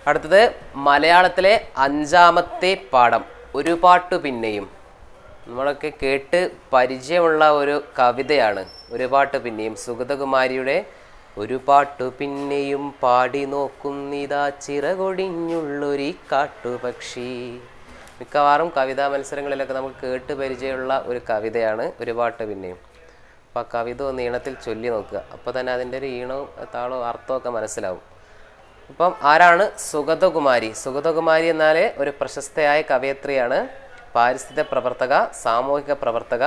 അടുത്തത് മലയാളത്തിലെ 5ാമത്തെ പാഠം ഒരു പാട്ടു പിന്നെയും. നമ്മളൊക്കെ കേട്ട് പരിചയമുള്ള ഒരു കവിതയാണ് ഒരു പാട്ടു പിന്നെയും. സുഗതകുമാരിയുടെ ഒരു പാട്ടു പിന്നെയും പാടി നോക്കുന്നിതാ ചിറകൊടിഞ്ഞുള്ളൊരു കാട്ടുപക്ഷി. മിക്കവാറും കവിതാ മത്സരങ്ങളിലൊക്കെ നമുക്ക് കേട്ട് പരിചയമുള്ള ഒരു കവിതയാണ് ഒരു പാട്ടു പിന്നെയും. അപ്പോൾ ആ കവിത ഒന്ന് ഈണത്തിൽ ചൊല്ലി നോക്കുക. അപ്പോൾ തന്നെ അതിൻ്റെ ഒരു ഈണവും താളവും അർത്ഥമൊക്കെ മനസ്സിലാവും. അപ്പം ആരാണ് സുഗതകുമാരി? സുഗതകുമാരി എന്നാൽ ഒരു പ്രശസ്തയായ കവയത്രിയാണ്. പാരിസ്ഥിതിക പ്രവർത്തക, സാമൂഹിക പ്രവർത്തക,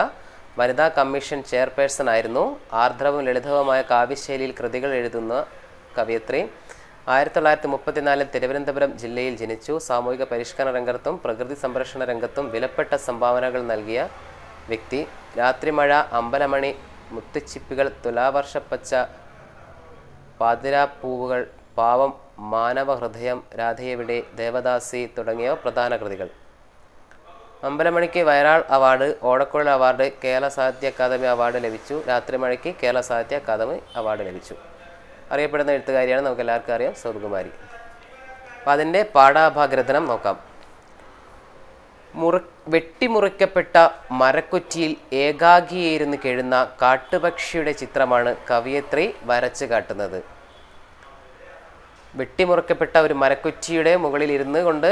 വനിതാ കമ്മീഷൻ ചെയർപേഴ്സൺ ആയിരുന്നു. ആർദ്രവും ലളിതവുമായ കാവ്യശൈലിയിൽ കൃതികൾ എഴുതുന്ന കവയത്രി. 1934 തിരുവനന്തപുരം ജില്ലയിൽ ജനിച്ചു. സാമൂഹിക പരിഷ്കരണ രംഗത്തും പ്രകൃതി സംരക്ഷണ രംഗത്തും വിലപ്പെട്ട സംഭാവനകൾ നൽകിയ വ്യക്തി. രാത്രിമഴ, അമ്പലമണി, മുത്തുച്ചിപ്പികൾ, തുലാവർഷപ്പച്ച, പാതിരാപ്പൂവുകൾ, പാവം, മാനവഹൃദയം, രാധയെവിടെ, ദേവദാസി തുടങ്ങിയ പ്രധാന കൃതികൾ. അമ്പലമണിക്ക് വയലാർ അവാർഡ്, ഓടക്കുഴൽ അവാർഡ്, കേരള സാഹിത്യ അക്കാദമി അവാർഡ് ലഭിച്ചു. രാത്രിമഴയ്ക്ക് കേരള സാഹിത്യ അക്കാദമി അവാർഡ് ലഭിച്ചു. അറിയപ്പെടുന്ന എഴുത്തുകാരിയാണ്, നമുക്ക് എല്ലാവർക്കും അറിയാം, സുഗതകുമാരി. അപ്പം അതിൻ്റെ പാഠാഭാഗ്രഥനം നോക്കാം. വെട്ടിമുറിക്കപ്പെട്ട മരക്കുറ്റിയിൽ ഏകാഗിയായിരുന്നു കെഴുന്ന കാട്ടുപക്ഷിയുടെ ചിത്രമാണ് കവയിത്രി വരച്ചു കാട്ടുന്നത്. വെട്ടിമുറിക്കപ്പെട്ട ഒരു മരക്കുറ്റിയുടെ മുകളിൽ ഇരുന്ന് കൊണ്ട്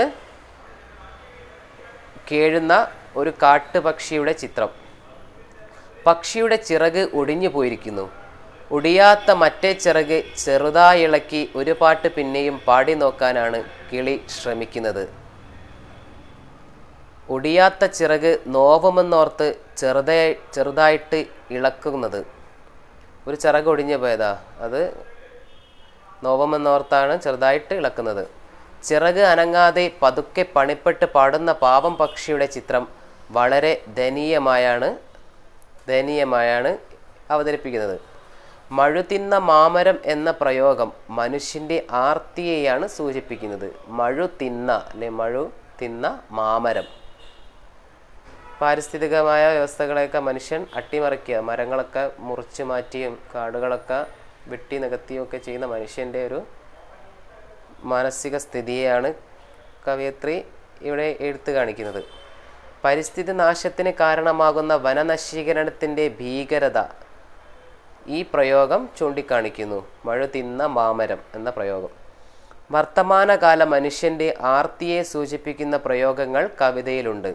കേഴുന്ന ഒരു കാട്ടുപക്ഷിയുടെ ചിത്രം. പക്ഷിയുടെ ചിറക് ഒടിഞ്ഞു പോയിരിക്കുന്നു. ഒടിയാത്ത മറ്റേ ചിറക് ചെറുതായി ഇളക്കി ഒരു പാട്ട് പിന്നെയും പാടി നോക്കാനാണ് കിളി ശ്രമിക്കുന്നത്. ഒടിയാത്ത ചിറക് നോവുമെന്നോർത്ത് ചെറുതായിട്ട് ഇളക്കുന്നത്. ഒരു ചിറക് ഒടിഞ്ഞു പോയതാ, അത് നോവുമെന്നോർത്താണ് ചെറുതായിട്ട് ഇളക്കുന്നത്. ചിറക് അനങ്ങാതെ പതുക്കെ പണിപ്പെട്ട് പാടുന്ന പാവം പക്ഷിയുടെ ചിത്രം വളരെ ദയനീയമായാണ് അവതരിപ്പിക്കുന്നത്. മഴുതിന്ന മാമരം എന്ന പ്രയോഗം മനുഷ്യൻ്റെ ആർത്തിയെയാണ് സൂചിപ്പിക്കുന്നത്. മഴു തിന്ന മാമരം. പാരിസ്ഥിതികമായ വ്യവസ്ഥകളെയൊക്കെ മനുഷ്യൻ അട്ടിമറിക്കുക, മരങ്ങളൊക്കെ മുറിച്ച് മാറ്റിയും കാടുകളൊക്കെ വെട്ടി നികത്തിയും ഒക്കെ ചെയ്യുന്ന മനുഷ്യൻ്റെ ഒരു മാനസിക സ്ഥിതിയെയാണ് കവയത്രി ഇവിടെ എടുത്തു കാണിക്കുന്നത്. പരിസ്ഥിതി നാശത്തിന് കാരണമാകുന്ന വനനശീകരണത്തിൻ്റെ ഭീകരത ഈ പ്രയോഗം ചൂണ്ടിക്കാണിക്കുന്നു. മഴുതിന്ന മാമരം എന്ന പ്രയോഗം. വർത്തമാനകാല മനുഷ്യൻ്റെ ആർത്തിയെ സൂചിപ്പിക്കുന്ന പ്രയോഗങ്ങൾ കവിതയിലുണ്ട്.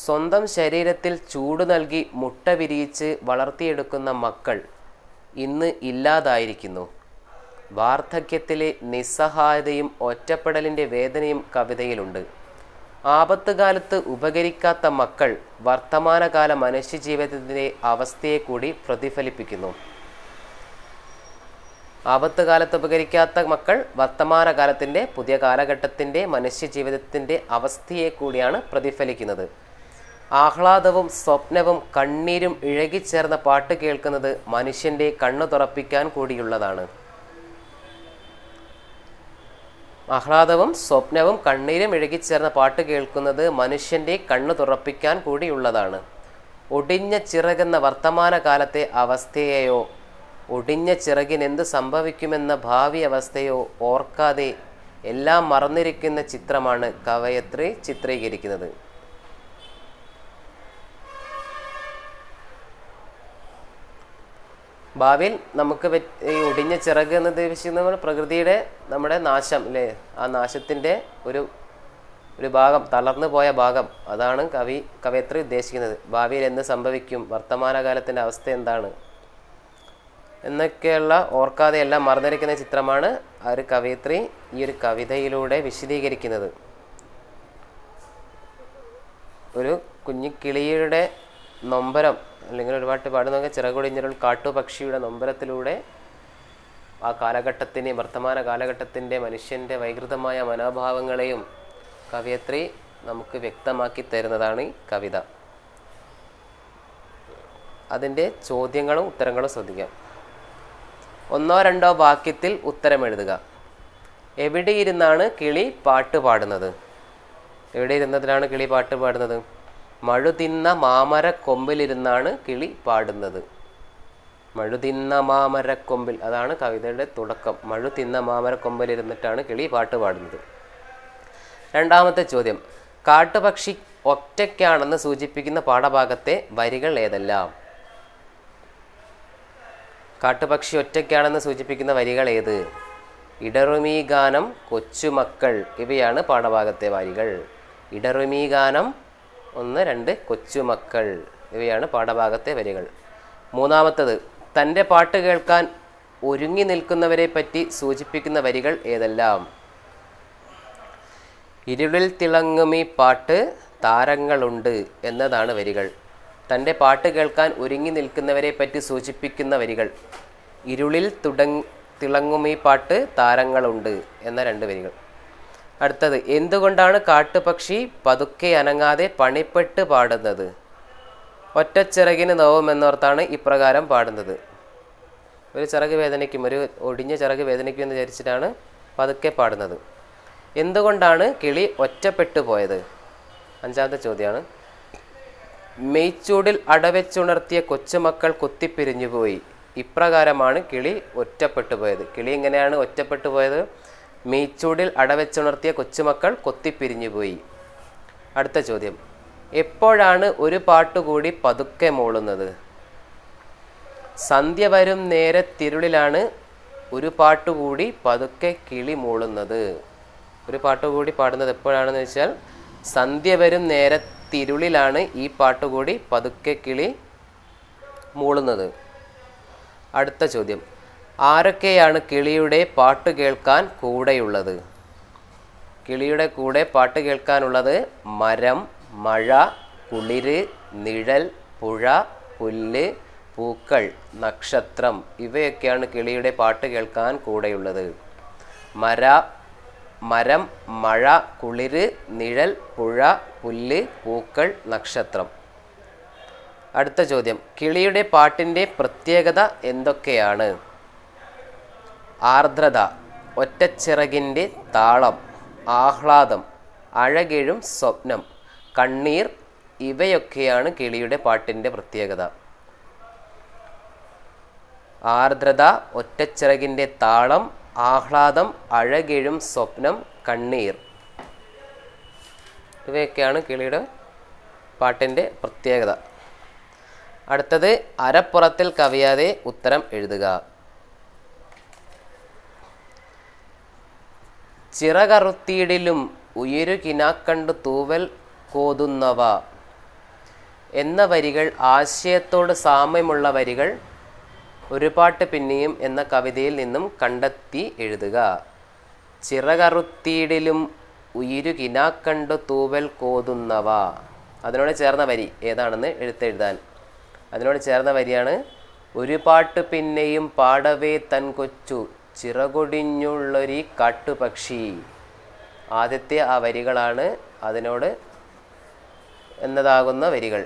സ്വന്തം ശരീരത്തിൽ ചൂട് നൽകി മുട്ട വിരിയിച്ച് വളർത്തിയെടുക്കുന്ന മക്കൾ ഇന്ന് ഇല്ലാതായിരിക്കുന്നു. വാർദ്ധക്യത്തിലെ നിസ്സഹായതയും ഒറ്റപ്പെടലിൻ്റെ വേദനയും കവിതയിലുണ്ട്. ആപത്തുകാലത്ത് ഉപകരിക്കാത്ത മക്കൾ വർത്തമാനകാല മനുഷ്യജീവിതത്തിൻ്റെ അവസ്ഥയെ കൂടി പ്രതിഫലിപ്പിക്കുന്നു. ആപത്തുകാലത്ത് ഉപകരിക്കാത്ത മക്കൾ വർത്തമാനകാലത്തിൻ്റെ പുതിയ കാലഘട്ടത്തിൻ്റെ മനുഷ്യജീവിതത്തിൻ്റെ അവസ്ഥയെ കൂടിയാണ് പ്രതിഫലിക്കുന്നത്. ആഹ്ലാദവും സ്വപ്നവും കണ്ണീരും ഇഴകിച്ചേർന്ന പാട്ട് കേൾക്കുന്നത് മനുഷ്യൻ്റെ കണ്ണു തുറപ്പിക്കാൻ കൂടിയുള്ളതാണ്. ആഹ്ലാദവും സ്വപ്നവും കണ്ണീരും ഇഴകിച്ചേർന്ന പാട്ട് കേൾക്കുന്നത് മനുഷ്യൻ്റെ കണ്ണു തുറപ്പിക്കാൻ കൂടിയുള്ളതാണ്. ഒടിഞ്ഞ ചിറകെന്ന വർത്തമാനകാലത്തെ അവസ്ഥയെയോ ഒടിഞ്ഞ ചിറകിനെന്ത് സംഭവിക്കുമെന്ന ഭാവി അവസ്ഥയോ ഓർക്കാതെ എല്ലാം മറന്നിരിക്കുന്ന ചിത്രമാണ് കവയത്രി ചിത്രീകരിക്കുന്നത്. ഭാവിയിൽ നമുക്ക് ഈ ഒടിഞ്ഞ ചിറക് എന്ന് ഉദ്ദേശിക്കുന്നത് പ്രകൃതിയുടെ നമ്മുടെ നാശം അല്ലേ, ആ നാശത്തിൻ്റെ ഒരു ഭാഗം, തളർന്നു പോയ ഭാഗം, അതാണ് കവയത്രി ഉദ്ദേശിക്കുന്നത്. ഭാവിയിൽ എന്ത് സംഭവിക്കും, വർത്തമാനകാലത്തിൻ്റെ അവസ്ഥ എന്താണ് എന്നൊക്കെയുള്ള ഓർക്കാതെ എല്ലാം മറന്നിരിക്കുന്ന ചിത്രമാണ് ആ ഒരു കവയത്രി ഈ ഒരു കവിതയിലൂടെ വിശദീകരിക്കുന്നത്. ഒരു കുഞ്ഞിക്കിളിയുടെ നൊമ്പരം അല്ലെങ്കിൽ ഒരു പാട്ട് പാടുന്ന ചിറകൊടിഞ്ഞൊരു കാട്ടുപക്ഷിയുടെ നൊമ്പരത്തിലൂടെ ആ കാലഘട്ടത്തിൻ്റെ വർത്തമാന കാലഘട്ടത്തിൻ്റെ മനുഷ്യൻ്റെ വൈകൃതമായ മനോഭാവങ്ങളെയും കവയത്രി നമുക്ക് വ്യക്തമാക്കി തരുന്നതാണ് ഈ കവിത. അതിൻ്റെ ചോദ്യങ്ങളും ഉത്തരങ്ങളും ശ്രദ്ധിക്കാം. 1-2 വാക്യത്തിൽ ഉത്തരം എഴുതുക. എവിടെയിരുന്നാണ് കിളി പാട്ട് പാടുന്നത്? എവിടെ ഇരുന്നതിലാണ് കിളി പാട്ട് പാടുന്നത്? മഴുതിന്ന മാമര കൊമ്പിലിരുന്നാണ് കിളി പാടുന്നത്. മഴു തിന്ന മാമരക്കൊമ്പിൽ, അതാണ് കവിതയുടെ തുടക്കം. മഴു തിന്ന മാമരക്കൊമ്പിൽ ഇരുന്നിട്ടാണ് കിളി പാട്ട് പാടുന്നത്. രണ്ടാമത്തെ ചോദ്യം, കാട്ടുപക്ഷി ഒറ്റയ്ക്കാണെന്ന് സൂചിപ്പിക്കുന്ന പാഠഭാഗത്തെ വരികൾ ഏതെല്ലാം? കാട്ടുപക്ഷി ഒറ്റയ്ക്കാണെന്ന് സൂചിപ്പിക്കുന്ന വരികൾ ഏത്? ഇടറുമീ ഗാനം, കൊച്ചുമക്കൾ, ഇവയാണ് പാഠഭാഗത്തെ വരികൾ. ഇടറുമീ ഗാനം 1, 2, കൊച്ചുമക്കൾ, ഇവയാണ് പാഠഭാഗത്തെ വരികൾ. മൂന്നാമത്തത്, തൻ്റെ പാട്ട് കേൾക്കാൻ ഒരുങ്ങി നിൽക്കുന്നവരെ പറ്റി സൂചിപ്പിക്കുന്ന വരികൾ ഏതെല്ലാം? ഇരുളിൽ തിളങ്ങുമീ പാട്ട് താരങ്ങളുണ്ട് എന്നതാണ് വരികൾ. തൻ്റെ പാട്ട് കേൾക്കാൻ ഒരുങ്ങി നിൽക്കുന്നവരെ പറ്റി സൂചിപ്പിക്കുന്ന വരികൾ. ഇരുളിൽ തിളങ്ങുമീ പാട്ട് താരങ്ങളുണ്ട് എന്ന 2 വരികൾ. അടുത്തത്, എന്തുകൊണ്ടാണ് കാട്ടുപക്ഷി പതുക്കെ അനങ്ങാതെ പണിപ്പെട്ട് പാടുന്നത്? ഒറ്റച്ചിറകിന് നോവുമെന്നോർത്താണ് ഇപ്രകാരം പാടുന്നത്. ഒരു ചിറക് വേദനയ്ക്കും, ഒരു ഒടിഞ്ഞ ചിറക് വേദനയ്ക്കും എന്ന് വിചാരിച്ചിട്ടാണ് പതുക്കെ പാടുന്നത്. എന്തുകൊണ്ടാണ് കിളി ഒറ്റപ്പെട്ടു പോയത്? 5ാമത്തെ ചോദ്യമാണ്. മെയ്ച്ചൂടിൽ അടവെച്ചുണർത്തിയ കൊച്ചുമക്കൾ കുത്തിപ്പിരിഞ്ഞുപോയി. ഇപ്രകാരമാണ് കിളി ഒറ്റപ്പെട്ടു പോയത്. കിളി എങ്ങനെയാണ് ഒറ്റപ്പെട്ടു പോയത്? മെയ്ച്ചൂടിൽ അടവെച്ചുണർത്തിയ കൊച്ചുമക്കൾ കൊത്തിപ്പിരിഞ്ഞുപോയി. അടുത്ത ചോദ്യം, എപ്പോഴാണ് ഒരു പാട്ടുകൂടി പതുക്കെ മൂളുന്നത്? സന്ധ്യ വരും നേരെ തിരുളിലാണ് ഒരു പാട്ടുകൂടി പതുക്കെ കിളി മൂളുന്നത്. ഒരു പാട്ടുകൂടി പാടുന്നത് എപ്പോഴാണെന്ന് വെച്ചാൽ സന്ധ്യ വരും നേരെ തിരുളിലാണ് ഈ പാട്ടുകൂടി പതുക്കെ കിളി മൂളുന്നത്. അടുത്ത ചോദ്യം, ആരൊക്കെയാണ് കിളിയുടെ പാട്ട് കേൾക്കാൻ കൂടെയുള്ളത്? കിളിയുടെ കൂടെ പാട്ട് കേൾക്കാനുള്ളത് മരം, മഴ, കുളിര്, നിഴൽ, പുഴ, പുല്ല്, പൂക്കൾ, നക്ഷത്രം, ഇവയൊക്കെയാണ് കിളിയുടെ പാട്ട് കേൾക്കാൻ കൂടെയുള്ളത്. മരം, മഴ, കുളിര്, നിഴൽ, പുഴ, പുല്ല്, പൂക്കൾ, നക്ഷത്രം. അടുത്ത ചോദ്യം, കിളിയുടെ പാട്ടിൻ്റെ പ്രത്യേകത എന്തൊക്കെയാണ്? ആർദ്രത, ഒറ്റച്ചിറകിൻ്റെ താളം, ആഹ്ലാദം, അഴകെഴും സ്വപ്നം, കണ്ണീർ, ഇവയൊക്കെയാണ് കിളിയുടെ പാട്ടിൻ്റെ പ്രത്യേകത. ആർദ്രത, ഒറ്റച്ചിറകിൻ്റെ താളം, ആഹ്ലാദം, അഴകെഴും സ്വപ്നം, കണ്ണീർ, ഇവയൊക്കെയാണ് കിളിയുടെ പാട്ടിൻ്റെ പ്രത്യേകത. അടുത്തത്, അരപ്പുറത്തിൽ കവിയാതെ ഉത്തരം എഴുതുക. ചിറകറുത്തീടിലും ഉയരു കിനാക്കണ്ടു തൂവൽ കോതുന്നവ എന്ന വരികൾ ആശയത്തോട് സാമ്യമുള്ള വരികൾ ഒരു പാട്ട് പിന്നെയും എന്ന കവിതയിൽ നിന്നും കണ്ടെത്തി എഴുതുക. ചിറകറുത്തീടിലും ഉയിരു കിനാക്കണ്ടു തൂവൽ കോതുന്നവ, അതിനോട് ചേർന്ന വരി ഏതാണെന്ന് എഴുത്തെഴുതാൻ. അതിനോട് ചേർന്ന വരിയാണ് ഒരു പാട്ട് പിന്നെയും പാടവേ തൻ കൊച്ചു ചിറകൊടിഞ്ഞുള്ളൊരു കാട്ടുപക്ഷി. ആദ്യത്തെ ആ വരികളാണ് അതിനോട് എന്നതാകുന്ന വരികൾ.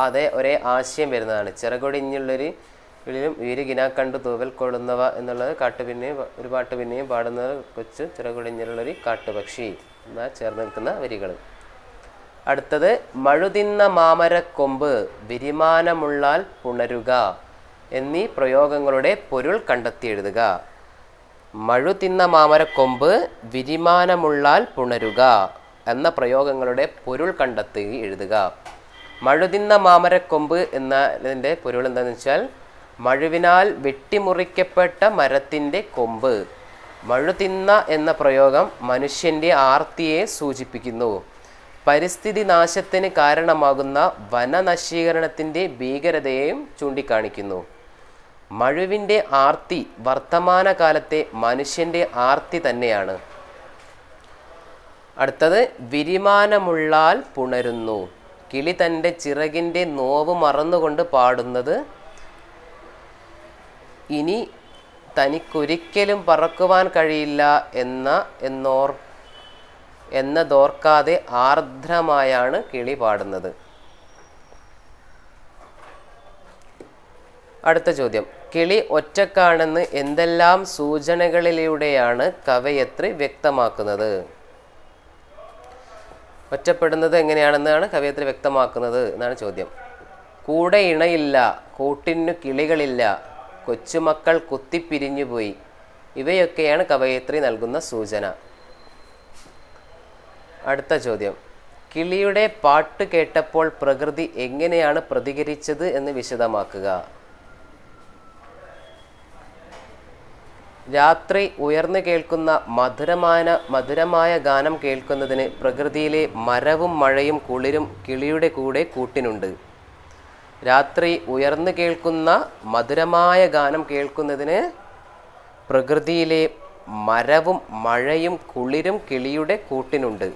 അതെ, ഒരേ ആശയം വരുന്നതാണ്. ചിറകൊടിഞ്ഞുള്ളൊരു കിളിയും ഉയരു കിനാക്കണ്ടു തൂവൽ കൊള്ളുന്നവ എന്നുള്ളത് ഒരു പാട്ട് പിന്നെയും പാടുന്നത് കൊച്ചു ചിറകൊടിഞ്ഞുള്ളൊരു കാട്ടുപക്ഷി എന്നാ ചേർന്ന് നിൽക്കുന്ന വരികൾ. അടുത്തത്, മഴുതിന്ന മാമരക്കൊമ്പ് വിരിമാനമുള്ളാൽ പുണരുക എന്നീ പ്രയോഗങ്ങളുടെ പൊരുൾ കണ്ടെത്തി എഴുതുക. മഴുതിന്ന മാമരക്കൊമ്പ് വിരിമാനമുള്ളാൽ പുണരുക എന്ന പ്രയോഗങ്ങളുടെ പൊരുൾ കണ്ടെത്തി എഴുതുക. മഴുതിന്ന മാമരക്കൊമ്പ് എന്നതിൻ്റെ പൊരുൾ എന്താണെന്ന് വെച്ചാൽ മഴുവിനാൽ വെട്ടിമുറിക്കപ്പെട്ട മരത്തിൻ്റെ കൊമ്പ്. മഴുതിന്ന എന്ന പ്രയോഗം മനുഷ്യൻ്റെ ആർത്തിയെ സൂചിപ്പിക്കുന്നു. പരിസ്ഥിതി നാശത്തിന് കാരണമാകുന്ന വനനശീകരണത്തിൻ്റെ ഭീകരതയെയും ചൂണ്ടിക്കാണിക്കുന്നു. മഴുവിൻ്റെ ആർത്തി വർത്തമാനകാലത്തെ മനുഷ്യൻ്റെ ആർത്തി തന്നെയാണ്. അടുത്തത്, വിരിമാനമുള്ളാൽ പുണരുന്നു. കിളി തൻ്റെ ചിറകിൻ്റെ നോവ് മറന്നുകൊണ്ട് പാടുന്നത് ഇനി തനിക്കൊരിക്കലും പറക്കുവാൻ കഴിയില്ല എന്നതോർക്കാതെ ആർദ്രമായാണ് കിളി പാടുന്നത്. അടുത്ത ചോദ്യം, കിളി ഒറ്റക്കാണെന്ന് എന്തെല്ലാം സൂചനകളിലൂടെയാണ് കവയത്രി വ്യക്തമാക്കുന്നത്? ഒറ്റപ്പെടുന്നത് എങ്ങനെയാണെന്നാണ് കവയത്രി വ്യക്തമാക്കുന്നത് എന്നാണ് ചോദ്യം. കൂടെ ഇണയില്ല, കൂട്ടിനു കിളികളില്ല, കൊച്ചുമക്കൾ കുത്തിപ്പിരിഞ്ഞുപോയി. ഇവയൊക്കെയാണ് കവയിത്രി നൽകുന്ന സൂചന. അടുത്ത ചോദ്യം. കിളിയുടെ പാട്ട് കേട്ടപ്പോൾ പ്രകൃതി എങ്ങനെയാണ് പ്രതികരിച്ചത് എന്ന് വിശദമാക്കുക. രാത്രി ഉയർന്നു കേൾക്കുന്ന മധുരമായ ഗാനം കേൾക്കുന്നതിന് പ്രകൃതിയിലെ മരവും മഴയും കുളിരും കിളിയുടെ കൂടെ കൂട്ടിനുണ്ട്. രാത്രി ഉയർന്നു കേൾക്കുന്ന മധുരമായ ഗാനം കേൾക്കുന്നതിന് പ്രകൃതിയിലെ മരവും മഴയും കുളിരും കിളിയുടെ കൂട്ടിനുണ്ട്.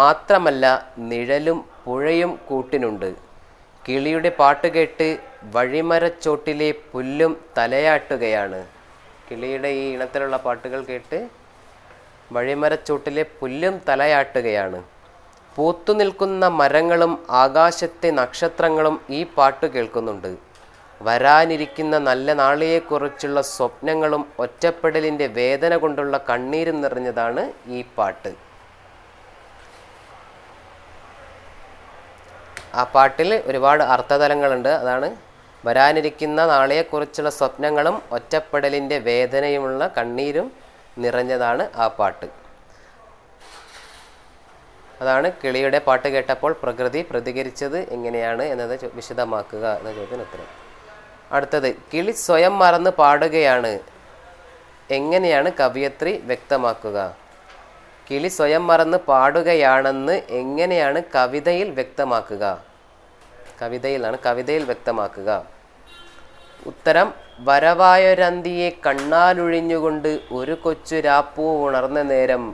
മാത്രമല്ല നിഴലും പുഴയും കൂട്ടിനുണ്ട്. കിളിയുടെ പാട്ട് കേട്ട് വഴിമരച്ചോട്ടിലെ പുല്ലും തലയാട്ടുകയാണ്. കിളിയുടെ ഈ ഇനത്തിലുള്ള പാട്ടുകൾ കേട്ട് വഴിമരച്ചോട്ടിലെ പുല്ലും തലയാട്ടുകയാണ്. പൂത്തു നിൽക്കുന്ന മരങ്ങളും ആകാശത്തെ നക്ഷത്രങ്ങളും ഈ പാട്ട് കേൾക്കുന്നുണ്ട്. വരാനിരിക്കുന്ന നല്ല നാളെയെക്കുറിച്ചുള്ള സ്വപ്നങ്ങളും ഒറ്റപ്പെടലിൻ്റെ വേദന കൊണ്ടുള്ള കണ്ണീരും നിറഞ്ഞതാണ് ഈ പാട്ട്. ആ പാട്ടിൽ ഒരുപാട് അർത്ഥതലങ്ങളുണ്ട്. അതാണ് വരാനിരിക്കുന്ന നാളെയെക്കുറിച്ചുള്ള സ്വപ്നങ്ങളും ഒറ്റപ്പെടലിൻ്റെ വേദനയുമുള്ള കണ്ണീരും നിറഞ്ഞതാണ് ആ പാട്ട്. അതാണ് കിളിയുടെ പാട്ട് കേട്ടപ്പോൾ പ്രകൃതി പ്രതികരിച്ചത് എങ്ങനെയാണ് എന്നത് വിശദമാക്കുക എന്ന ചോദ്യത്തിന് ഉത്തരം. അടുത്തത്. കിളി സ്വയം മറന്ന് പാടുകയാണ്, എങ്ങനെയാണ് കവയിത്രി വ്യക്തമാക്കുക. കിളി സ്വയം മറന്ന് പാടുകയാണെന്ന് എങ്ങനെയാണ് കവിതയിൽ വ്യക്തമാക്കുക. കവിതയിൽ വ്യക്തമാക്കുക. ഉത്തരം. വരവായൊരന്തിയെ കണ്ണാലൊഴിഞ്ഞുകൊണ്ട് ഒരു കൊച്ചു രാപ്പൂ ഉണർന്ന നേരം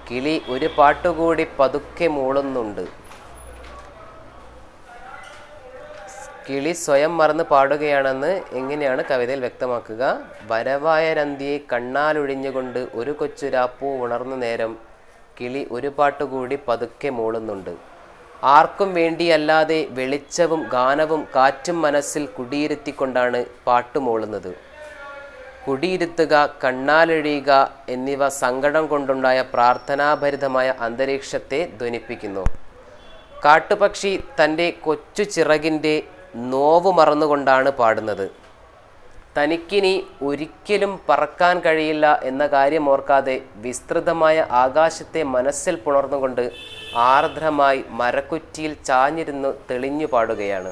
കിളി ഒരു പാട്ടുകൂടി പതുക്കെ മൂളുന്നുണ്ട്. കിളി സ്വയം മറന്ന് പാടുകയാണെന്ന് എങ്ങനെയാണ് കവിതയിൽ വ്യക്തമാക്കുക. വരവായൊരന്തിയെ കണ്ണാലൊഴിഞ്ഞുകൊണ്ട് ഒരു കൊച്ചു രാപ്പൂ ഉണർന്ന നേരം കിളി ഒരു പാട്ടുകൂടി പതുക്കെ മൂളുന്നുണ്ട്. ആർക്കും വേണ്ടിയല്ലാതെ വെളിച്ചവും ഗാനവും കാറ്റും മനസ്സിൽ കുടിയിരുത്തിക്കൊണ്ടാണ് പാട്ട് മൂളുന്നത്. കുടിയിരുത്തുക, കണ്ണാലൊഴിയുക എന്നിവ സങ്കടം കൊണ്ടുണ്ടായ പ്രാർത്ഥനാഭരിതമായ അന്തരീക്ഷത്തെ ധ്വനിപ്പിക്കുന്നു. കാട്ടുപക്ഷി തൻ്റെ കൊച്ചു ചിറകിൻ്റെ നോവ് മറന്നുകൊണ്ടാണ് പാടുന്നത്. തനിക്കിനി ഒരിക്കലും പറക്കാൻ കഴിയില്ല എന്ന കാര്യം ഓർക്കാതെ വിസ്തൃതമായ ആകാശത്തെ മനസ്സിൽ പുണർന്നുകൊണ്ട് ആർദ്രമായി മരക്കുറ്റിയിൽ ചാഞ്ഞിരുന്നു തെളിഞ്ഞു പാടുകയാണ്.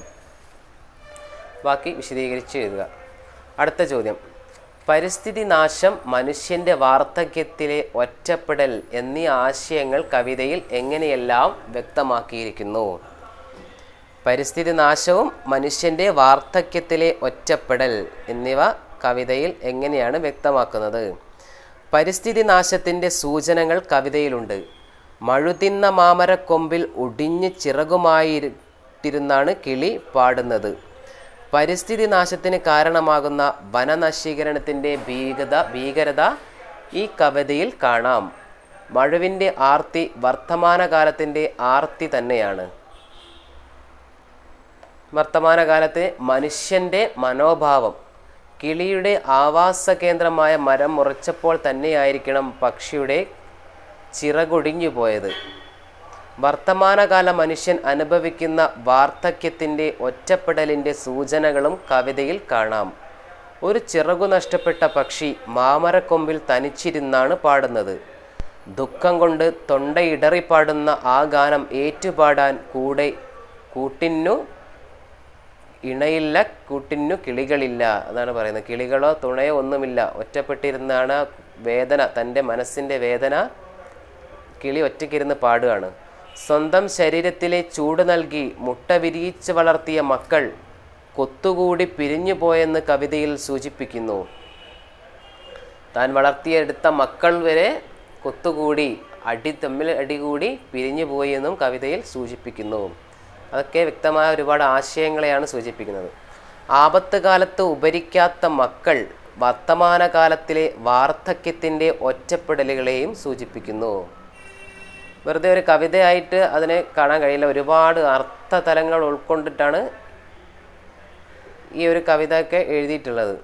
ബാക്കി വിശദീകരിച്ച് എഴുതുക. അടുത്ത ചോദ്യം. പരിസ്ഥിതി നാശം, മനുഷ്യൻ്റെ വാർദ്ധക്യത്തിലെ ഒറ്റപ്പെടൽ എന്നീ ആശയങ്ങൾ കവിതയിൽ എങ്ങനെയെല്ലാം വ്യക്തമാക്കിയിരിക്കുന്നു. പരിസ്ഥിതി നാശവും മനുഷ്യൻ്റെ വാർദ്ധക്യത്തിലെ ഒറ്റപ്പെടൽ എന്നിവ കവിതയിൽ എങ്ങനെയാണ് വ്യക്തമാക്കുന്നത്. പരിസ്ഥിതി നാശത്തിൻ്റെ സൂചനകൾ കവിതയിലുണ്ട്. മഴുതിന്ന മാമരക്കൊമ്പിൽ ഒടിഞ്ഞ് ചിറകുമായിട്ടിരുന്നാണ് കിളി പാടുന്നത്. പരിസ്ഥിതി നാശത്തിന് കാരണമാകുന്ന വനനശീകരണത്തിൻ്റെ ഭീകരത ഈ കവിതയിൽ കാണാം. മഴുവിൻ്റെ ആർത്തി വർത്തമാനകാലത്തിൻ്റെ ആർത്തി തന്നെയാണ്. വർത്തമാനകാലത്ത് മനുഷ്യൻ്റെ മനോഭാവം കിളിയുടെ ആവാസ കേന്ദ്രമായ മരം മുറിച്ചപ്പോൾ തന്നെയായിരിക്കണം പക്ഷിയുടെ ചിറകൊടിഞ്ഞു പോയത്. വർത്തമാനകാല മനുഷ്യൻ അനുഭവിക്കുന്ന വാർദ്ധക്യത്തിൻ്റെ ഒറ്റപ്പെടലിൻ്റെ സൂചനകളും കവിതയിൽ കാണാം. ഒരു ചിറകു നഷ്ടപ്പെട്ട പക്ഷി മാമരക്കൊമ്പിൽ തനിച്ചിരുന്നാണ് പാടുന്നത്. ദുഃഖം കൊണ്ട് തൊണ്ടയിടറിപ്പാടുന്ന ആ ഗാനം ഏറ്റുപാടാൻ കൂട്ടിനു ഇണയില്ല, കൂട്ടിനു കിളികളില്ല അതാണ് പറയുന്നത്. കിളികളോ തുണയോ ഒന്നുമില്ല, ഒറ്റപ്പെട്ടിരുന്നാണ് വേദന, തൻ്റെ മനസ്സിൻ്റെ വേദന കിളി ഒറ്റയ്ക്കിരുന്ന് പാടുകയാണ്. സ്വന്തം ശരീരത്തിലെ ചൂട് നൽകി മുട്ട വിരിയിച്ച് വളർത്തിയ മക്കൾ കൊത്തുകൂടി പിരിഞ്ഞു പോയെന്ന് കവിതയിൽ സൂചിപ്പിക്കുന്നു. താൻ വളർത്തിയെടുത്ത മക്കൾ വരെ കൊത്തുകൂടി തമ്മിൽ അടികൂടി പിരിഞ്ഞു പോയി എന്നും കവിതയിൽ സൂചിപ്പിക്കുന്നു. അതൊക്കെ വ്യക്തമായ ഒരുപാട് ആശയങ്ങളെയാണ് സൂചിപ്പിക്കുന്നത്. ആപത്ത് കാലത്ത് ഉപരിക്കാത്ത മക്കൾ വർത്തമാനകാലത്തിലെ വാർദ്ധക്യത്തിൻ്റെ ഒറ്റപ്പെടലുകളെയും സൂചിപ്പിക്കുന്നു. വെറുതെ ഒരു കവിതയായിട്ട് അതിനെ കാണാൻ കഴിയില്ല. ഒരുപാട് അർത്ഥതലങ്ങൾ ഉൾക്കൊണ്ടിട്ടാണ് ഈ ഒരു കവിതയൊക്കെ എഴുതിയിട്ടുള്ളത്.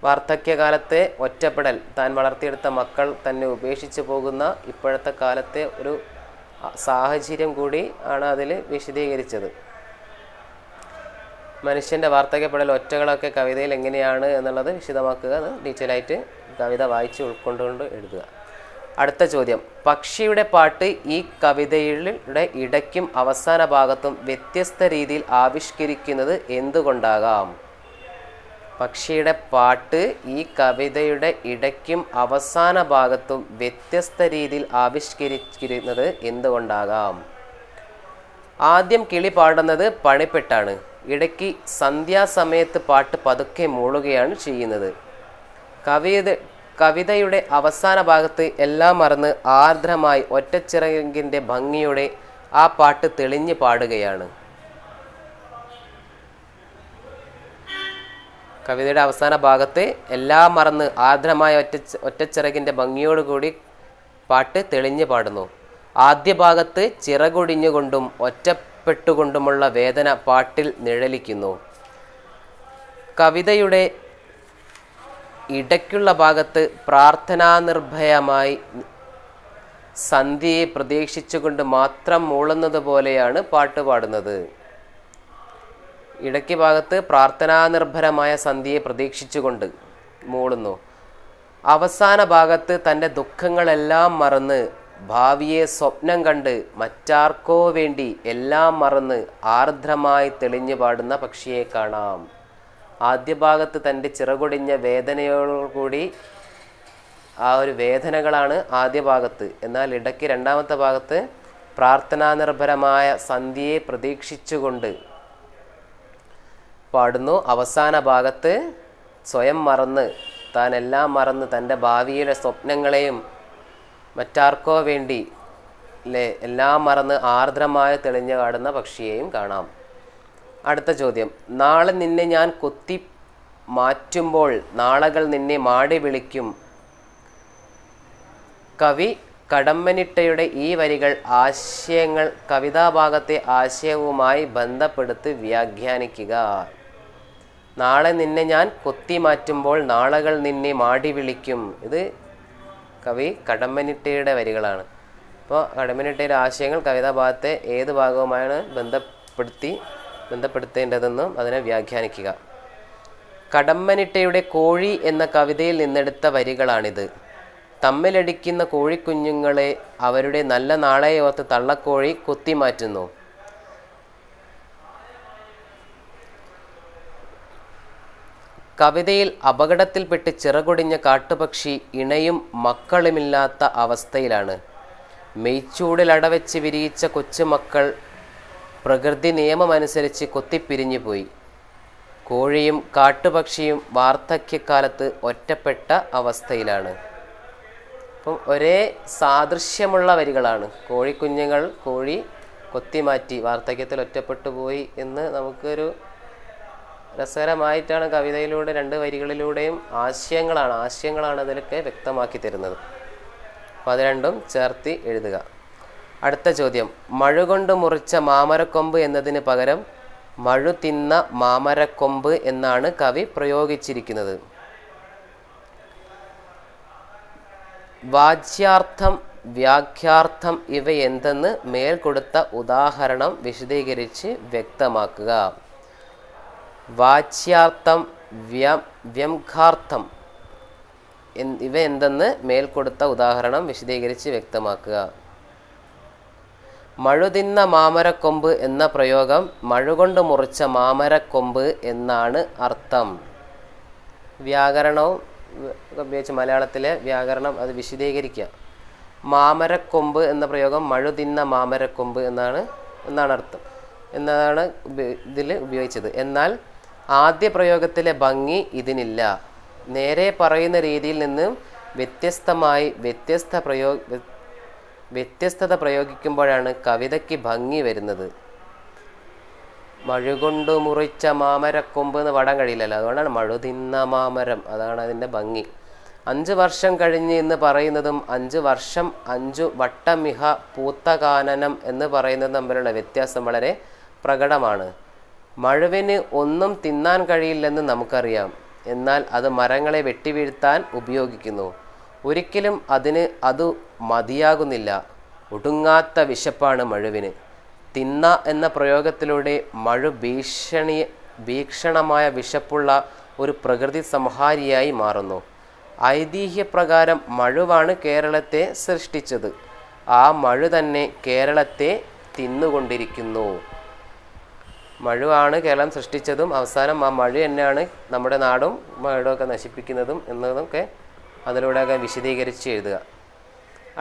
വാർദ്ധക്യകാലത്തെ ഒറ്റപ്പെടൽ, താൻ വളർത്തിയെടുത്ത മക്കൾ തന്നെ ഉപേക്ഷിച്ച് പോകുന്ന ഇപ്പോഴത്തെ കാലത്തെ ഒരു സാഹചര്യം കൂടി ആണ് അതിൽ വിശദീകരിച്ചത്. മനുഷ്യൻ്റെ വാർദ്ധക്യപ്പെടൽ ഒറ്റകളൊക്കെ കവിതയിൽ എങ്ങനെയാണ് എന്നുള്ളത് വിശദമാക്കുക, അത് ഡീറ്റെയിലായിട്ട് കവിത വായിച്ച് ഉൾക്കൊണ്ടുകൊണ്ട് എഴുതുക. അടുത്ത ചോദ്യം, പക്ഷിയുടെ പാട്ട് ഈ കവിതയുടെ ഇടയ്ക്കും അവസാന ഭാഗത്തും വ്യത്യസ്ത രീതിയിൽ ആവിഷ്കരിക്കുന്നത് എന്തുകൊണ്ടാകാം? പക്ഷിയുടെ പാട്ട് ഈ കവിതയുടെ ഇടയ്ക്കും അവസാന ഭാഗത്തും വ്യത്യസ്ത രീതിയിൽ ആവിഷ്കരിക്കുന്നത് എന്തുകൊണ്ടാകാം? ആദ്യം കിളി പാടുന്നത് പണിപ്പെട്ടാണ്. ഇടയ്ക്ക് സന്ധ്യാസമയത്ത് പാട്ട് പതുക്കെ മൂളുകയാണ് ചെയ്യുന്നത്. കവിതയുടെ അവസാന ഭാഗത്ത് എല്ലാം മറന്ന് ആർദ്രമായി ഒറ്റച്ചിറകിൻ്റെ ഭംഗിയോടെ ആ പാട്ട് തെളിഞ്ഞ് പാടുകയാണ്. കവിതയുടെ അവസാന ഭാഗത്ത് എല്ലാം മറന്ന് ആർദ്രമായ ഒറ്റച്ചിറകിൻ്റെ ഭംഗിയോടുകൂടി പാട്ട് തെളിഞ്ഞ് പാടുന്നു. ആദ്യ ഭാഗത്ത് ചിറകൊടിഞ്ഞുകൊണ്ടും ഒറ്റപ്പെട്ടുകൊണ്ടുമുള്ള വേദന പാട്ടിൽ നിഴലിക്കുന്നു. കവിതയുടെ ഇടയ്ക്കുള്ള ഭാഗത്ത് പ്രാർത്ഥനാനിർഭയമായി സന്ധ്യയെ പ്രതീക്ഷിച്ചുകൊണ്ട് മാത്രം മൂളുന്നത് പോലെയാണ് പാട്ട് പാടുന്നത്. ഇടയ്ക്ക് ഭാഗത്ത് പ്രാർത്ഥനാനിർഭരമായ സന്ധ്യയെ പ്രതീക്ഷിച്ചുകൊണ്ട് മൂളുന്നു. അവസാന ഭാഗത്ത് തൻ്റെ ദുഃഖങ്ങളെല്ലാം മറന്ന് ഭാവിയെ സ്വപ്നം കണ്ട് മറ്റാർക്കോ വേണ്ടി എല്ലാം മറന്ന് ആർദ്രമായി തെളിഞ്ഞു പാടുന്ന പക്ഷിയെ കാണാം. ആദ്യ ഭാഗത്ത് തൻ്റെ ചിറകൊടിഞ്ഞ വേദനയോടുകൂടി ആ ഒരു വേദനകളാണ് ആദ്യ ഭാഗത്ത്. എന്നാൽ ഇടയ്ക്ക് രണ്ടാമത്തെ ഭാഗത്ത് പ്രാർത്ഥനാനിർഭരമായ സന്ധ്യയെ പ്രതീക്ഷിച്ചുകൊണ്ട് പാടുന്നു. അവസാന ഭാഗത്ത് സ്വയം മറന്ന്, താനെല്ലാം മറന്ന് തൻ്റെ ഭാവിയുടെ സ്വപ്നങ്ങളെയും മറ്റാർക്കോ വേണ്ടി എല്ലാം മറന്ന് ആർദ്രമായി തെളിഞ്ഞു പാടുന്ന പക്ഷിയെയും കാണാം. അടുത്ത ചോദ്യം, നാളെ നിന്നെ ഞാൻ കൊത്തി മാറ്റുമ്പോൾ നാളകൾ നിന്നെ മാടി വിളിക്കും. കവി കടമ്മനിട്ടയുടെ ഈ വരികൾ ആശയങ്ങൾ കവിതാഭാഗത്തെ ആശയവുമായി ബന്ധപ്പെടുത്തി വ്യാഖ്യാനിക്കുക. നാളെ നിന്നെ ഞാൻ കൊത്തി മാറ്റുമ്പോൾ നാളകൾ നിന്നെ മാടി വിളിക്കും. ഇത് കവി കടമ്മനിട്ടയുടെ വരികളാണ്. അപ്പോൾ കടമ്മനിട്ടയുടെ ആശയങ്ങൾ കവിതാഭാഗത്തെ ഏത് ഭാഗവുമായാണ് ബന്ധപ്പെടുത്തേണ്ടതെന്നും അതിനെ വ്യാഖ്യാനിക്കുക. കടമ്മനിട്ടയുടെ കോഴി എന്ന കവിതയിൽ നിന്നെടുത്ത വരികളാണിത്. തമ്മിലടിക്കുന്ന കോഴിക്കുഞ്ഞുങ്ങളെ അവരുടെ നല്ല നാളെയോർത്ത് തള്ളക്കോഴി കൊത്തിമാറ്റുന്നു. കവിതയിൽ അപകടത്തിൽപ്പെട്ട് ചിറകൊടിഞ്ഞ കാട്ടുപക്ഷി ഇണയും മക്കളുമില്ലാത്ത അവസ്ഥയിലാണ്. മെയ്ച്ചൂടിൽ അടവെച്ച് വിരിയിച്ച കൊച്ചുമക്കൾ പ്രകൃതി നിയമമനുസരിച്ച് കൊത്തിപ്പിരിഞ്ഞു പോയി. കോഴിയും കാട്ടുപക്ഷിയും വാർദ്ധക്യകാലത്ത് ഒറ്റപ്പെട്ട അവസ്ഥയിലാണ്. അപ്പം ഒരേ സാദൃശ്യമുള്ള വരികളാണ്. കോഴി കൊത്തിമാറ്റി വാർദ്ധക്യത്തിൽ ഒറ്റപ്പെട്ടു പോയി എന്ന് നമുക്കൊരു രസകരമായിട്ടാണ് കവിതയിലൂടെ രണ്ട് വരികളിലൂടെയും ആശയങ്ങളാണ് അതിലൊക്കെ വ്യക്തമാക്കി തരുന്നത്. അപ്പം അത് രണ്ടും ചേർത്ത് എഴുതുക. അടുത്ത ചോദ്യം, മഴുകൊണ്ട് മുറിച്ച മാമരക്കൊമ്പ് എന്നതിന് പകരം മഴു തിന്ന മാമരക്കൊമ്പ് എന്നാണ് കവി പ്രയോഗിച്ചിരിക്കുന്നത്. വാച്യാർത്ഥം, വ്യാഖ്യാർത്ഥം ഇവയെന്തെന്ന് മേൽ കൊടുത്ത ഉദാഹരണം വിശദീകരിച്ച് വ്യക്തമാക്കുക. വാച്യാർത്ഥം, വ്യംഘാർത്ഥം ഇവ എന്തെന്ന് മേൽ കൊടുത്ത ഉദാഹരണം വിശദീകരിച്ച് വ്യക്തമാക്കുക. മഴുതിന്ന മാമരക്കൊമ്പ് എന്ന പ്രയോഗം മഴുകൊണ്ട് മുറിച്ച മാമരക്കൊമ്പ് എന്നാണ് അർത്ഥം. വ്യാകരണവും ഉപയോഗിച്ച് മലയാളത്തിലെ വ്യാകരണം അത് വിശദീകരിക്കുക. മാമരക്കൊമ്പ് എന്ന പ്രയോഗം മഴുതിന്ന മാമരക്കൊമ്പ് എന്നാണ് അർത്ഥം എന്നതാണ് ഇതിൽ ഉപയോഗിച്ചത്. എന്നാൽ ആദ്യ പ്രയോഗത്തിലെ ഭംഗി ഇതിനില്ല. നേരെ പറയുന്ന രീതിയിൽ നിന്നും വ്യത്യസ്തമായി വ്യത്യസ്തത പ്രയോഗിക്കുമ്പോഴാണ് കവിതയ്ക്ക് ഭംഗി വരുന്നത്. മഴുകൊണ്ടു മുറിച്ച മാമരക്കൊമ്പ് എന്ന് പാടാൻ കഴിയില്ലല്ലോ, അതുകൊണ്ടാണ് മഴുതിന്ന മാമരം, അതാണ് അതിൻ്റെ ഭംഗി. 5 വർഷം കഴിഞ്ഞ് എന്ന് പറയുന്നതും 5 വർഷം 5 വട്ടമിഹ പൂത്തകാനനം എന്ന് പറയുന്നതും തമ്മിലുള്ള വ്യത്യാസം വളരെ പ്രകടമാണ്. മഴുവിന് ഒന്നും തിന്നാൻ കഴിയില്ലെന്ന് നമുക്കറിയാം, എന്നാൽ അത് മരങ്ങളെ വെട്ടിവീഴ്ത്താൻ ഉപയോഗിക്കുന്നു. ഒരിക്കലും അത് മതിയാകുന്നില്ല. ഒടുങ്ങാത്ത വിശപ്പാണ് മഴുവിന്. തിന്ന എന്ന പ്രയോഗത്തിലൂടെ ഭീഷണമായ വിശപ്പുള്ള ഒരു പ്രകൃതി സംഹാരിയായി മാറുന്നു. ഐതിഹ്യപ്രകാരം മഴുവാണ് കേരളത്തെ സൃഷ്ടിച്ചത്. ആ മഴു തന്നെ കേരളത്തെ തിന്നുകൊണ്ടിരിക്കുന്നു. മഴുവാണ് കേരളം സൃഷ്ടിച്ചതും അവസാനം ആ മഴ തന്നെയാണ് നമ്മുടെ നാടും നാടുമൊക്കെ നശിപ്പിക്കുന്നതും എന്നതൊക്കെ അതിലൂടെയൊക്കെ വിശദീകരിച്ച് എഴുതുക.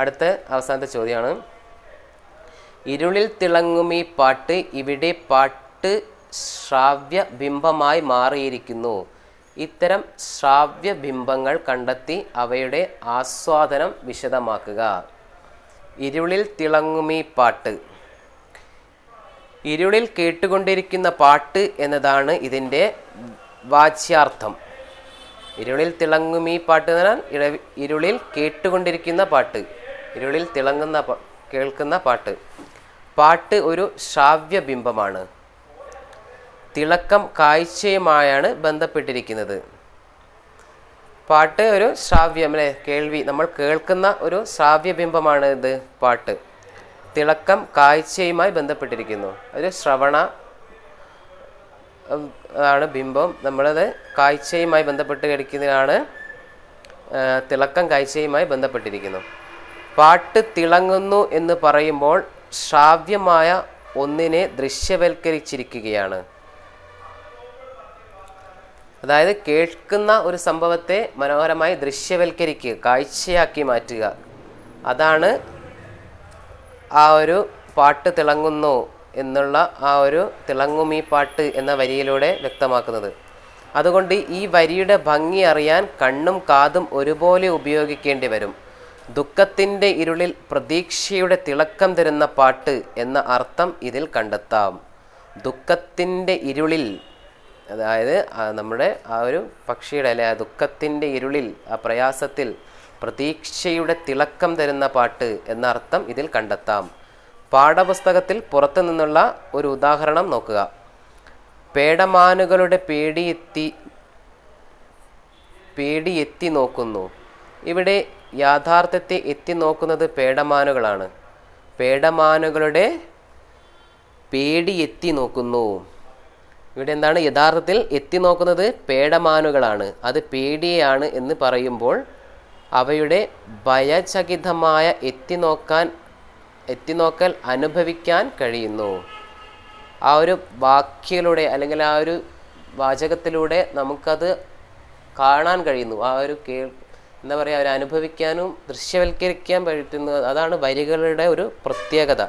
അടുത്ത അവസാനത്തെ ചോദ്യമാണ്, ഇരുളിൽ തിളങ്ങുമീ പാട്ട് ഇവിടെ പാട്ട് ശ്രാവ്യ ബിംബമായി മാറിയിരിക്കുന്നു. ഇത്തരം ശ്രാവ്യ ബിംബങ്ങൾ കണ്ടെത്തി അവയുടെ ആസ്വാദനം വിശദമാക്കുക. ഇരുളിൽ തിളങ്ങുമീ പാട്ട്, ഇരുളിൽ കേട്ടുകൊണ്ടിരിക്കുന്ന പാട്ട് എന്നതാണ് ഇതിൻ്റെ വാച്യാർത്ഥം. ഇരുളിൽ തിളങ്ങുമീ പാട്ട് എന്ന് പറഞ്ഞാൽ ഇരുളിൽ കേട്ടുകൊണ്ടിരിക്കുന്ന പാട്ട്, ഇരുളിൽ തിളങ്ങുന്ന കേൾക്കുന്ന പാട്ട്. പാട്ട് ഒരു ശ്രാവ്യ ബിംബമാണ്. തിളക്കം കാഴ്ചയുമായാണ് ബന്ധപ്പെട്ടിരിക്കുന്നത്. പാട്ട് ഒരു ശ്രാവ്യം അല്ലേ, കേൾവി, നമ്മൾ കേൾക്കുന്ന ഒരു ശ്രാവ്യബിംബമാണ് ഇത് പാട്ട്. തിളക്കം കാഴ്ചയുമായി ബന്ധപ്പെട്ടിരിക്കുന്നു. ഒരു ശ്രവണ ആണ് ബിംബം, നമ്മളത് കാഴ്ചയുമായി ബന്ധപ്പെട്ട് കിടക്കുന്നതാണ്. തിളക്കം കാഴ്ചയുമായി ബന്ധപ്പെട്ടിരിക്കുന്നു. പാട്ട് തിളങ്ങുന്നു എന്ന് പറയുമ്പോൾ ശ്രാവ്യമായ ഒന്നിനെ ദൃശ്യവൽക്കരിച്ചിരിക്കുകയാണ്. അതായത് കേൾക്കുന്ന ഒരു സംഭവത്തെ മനോഹരമായി ദൃശ്യവൽക്കരിക്കുക, കാഴ്ചയാക്കി മാറ്റുക. അതാണ് ആ ഒരു പാട്ട് തിളങ്ങുന്നു എന്നുള്ള ആ ഒരു തിളങ്ങുമീ പാട്ട് എന്ന വരിയിലൂടെ വ്യക്തമാക്കുന്നത്. അതുകൊണ്ട് ഈ വരിയുടെ ഭംഗി അറിയാൻ കണ്ണും കാതും ഒരുപോലെ ഉപയോഗിക്കേണ്ടി വരും. ദുഃഖത്തിൻ്റെ ഇരുളിൽ പ്രതീക്ഷയുടെ തിളക്കം തരുന്ന പാട്ട് എന്ന അർത്ഥം ഇതിൽ കണ്ടെത്താം. ദുഃഖത്തിൻ്റെ ഇരുളിൽ, അതായത് നമ്മുടെ ആ ഒരു പക്ഷിയുടെ അല്ലെ ആ ദുഃഖത്തിൻ്റെ ഇരുളിൽ, ആ പ്രയാസത്തിൽ പ്രതീക്ഷയുടെ തിളക്കം തരുന്ന പാട്ട് എന്ന അർത്ഥം ഇതിൽ കണ്ടെത്താം. പാഠപുസ്തകത്തിൽ പുറത്തു നിന്നുള്ള ഒരു ഉദാഹരണം നോക്കുക. പേടമാനുകളുടെ പേടി എത്തി നോക്കുന്നു. ഇവിടെ യാഥാർത്ഥ്യത്തെ എത്തി നോക്കുന്നത് പേടമാനുകളാണ്. പേടമാനുകളുടെ പേടി എത്തി നോക്കുന്നു. ഇവിടെ എന്താണ് യഥാർത്ഥത്തിൽ എത്തി നോക്കുന്നത്? പേടമാനുകളാണ്. അത് പേടിയാണ് എന്ന് പറയുമ്പോൾ അവയുടെ ഭയചകിതമായ എത്തിനോക്കൽ അനുഭവിക്കാൻ കഴിയുന്നു. ആ ഒരു വാക്യത്തിലൂടെ അല്ലെങ്കിൽ ആ ഒരു വാചകത്തിലൂടെ നമുക്കത് കാണാൻ കഴിയുന്നു. ആ ഒരു എന്താ പറയുക, അവർ അനുഭവിക്കാനും ദൃശ്യവൽക്കരിക്കാൻ പറ്റുന്നു. അതാണ് വരികളുടെ ഒരു പ്രത്യേകത.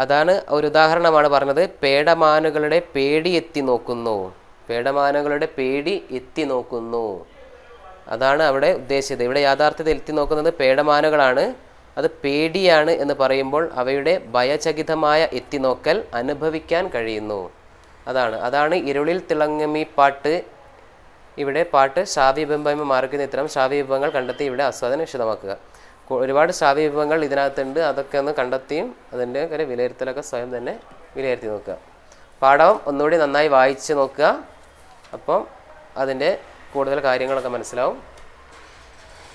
അതാണ് ഒരു ഉദാഹരണമാണ് പറഞ്ഞത്. പേടമാനുകളുടെ പേടി എത്തി നോക്കുന്നു. പേടമാനുകളുടെ പേടി എത്തി നോക്കുന്നു, അതാണ് അവിടെ ഉദ്ദേശിച്ചത്. ഇവിടെ യാഥാർത്ഥ്യത എത്തി നോക്കുന്നത് പേടമാനുകളാണ്. അത് പേടിയാണ് എന്ന് പറയുമ്പോൾ അവയുടെ ഭയചകിതമായ എത്തിനോക്കൽ അനുഭവിക്കാൻ കഴിയുന്നു. അതാണ് ഇരുളിൽ തിളങ്ങുമീ പാട്ട്. ഇവിടെ പാട്ട് ശ്രാവ്യബിംബമായി മാറിക്കുന്ന ഇത്തരം ശ്രാവ്യബിംബങ്ങൾ കണ്ടെത്തി ഇവിടെ ആസ്വാദനം വിശദമാക്കുക. ഒരുപാട് ശ്രാവ്യബിംബങ്ങൾ ഇതിനകത്തുണ്ട്. അതൊക്കെ ഒന്ന് കണ്ടെത്തിയും അതിൻ്റെ ഒരു വിലയിരുത്തലൊക്കെ സ്വയം തന്നെ വിലയിരുത്തി നോക്കുക. പാഠം ഒന്നുകൂടി നന്നായി വായിച്ച് നോക്കുക. അപ്പം അതിൻ്റെ കൂടുതൽ കാര്യങ്ങളൊക്കെ മനസ്സിലാവും.